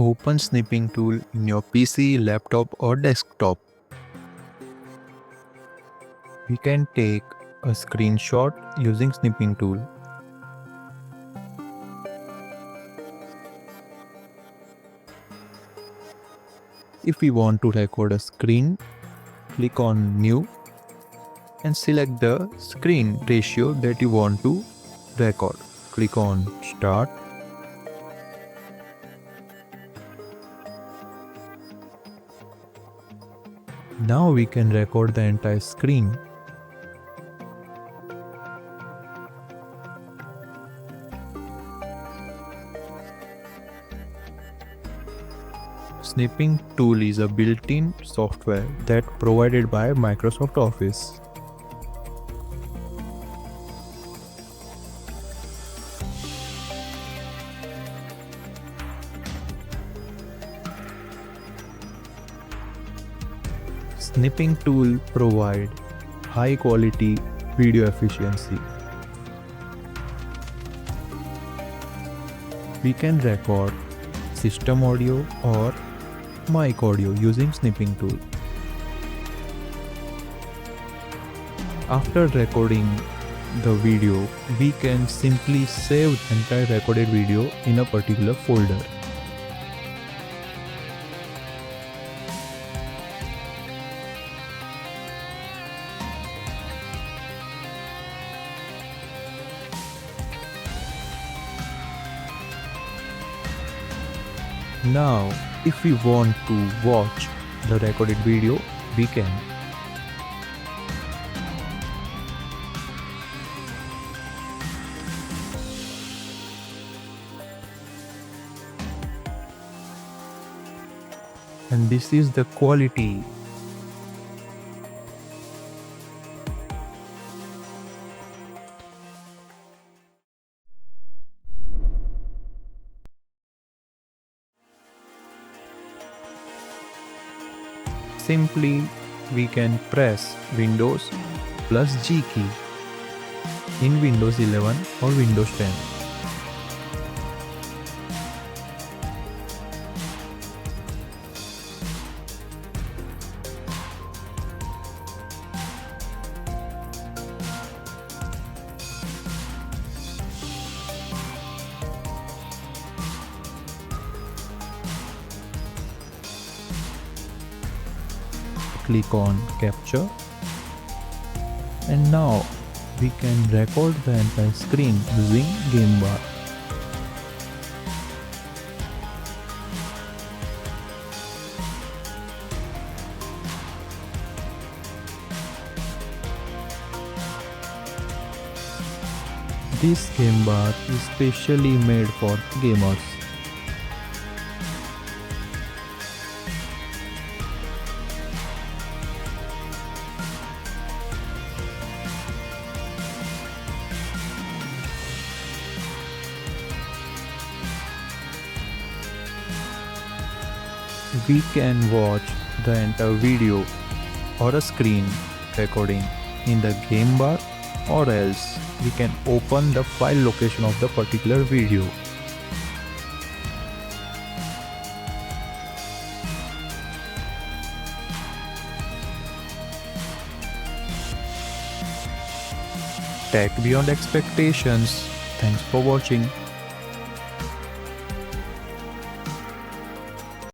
Open Snipping Tool in your PC, laptop or desktop. We can take a screenshot using Snipping Tool. If we want to record a screen, click on New and select the screen ratio that you want to record. Click on Start. Now we can record the entire screen. Snipping Tool is a built-in software that provided by Microsoft Office. Snipping Tool provide high quality video efficiency. We can record system audio or mic audio using Snipping Tool. After recording the video, we can simply save the entire recorded video in a particular folder. Now, if we want to watch the recorded video, we can. And this is the quality. Simply, we can press Windows plus G key in Windows 11 or Windows 10. Click on Capture, and now we can record the entire screen using Game Bar. This Game Bar is specially made for gamers. We can watch the entire video or a screen recording in the Game Bar, or else we can open the file location of the particular video. Tech beyond expectations. Thanks for watching.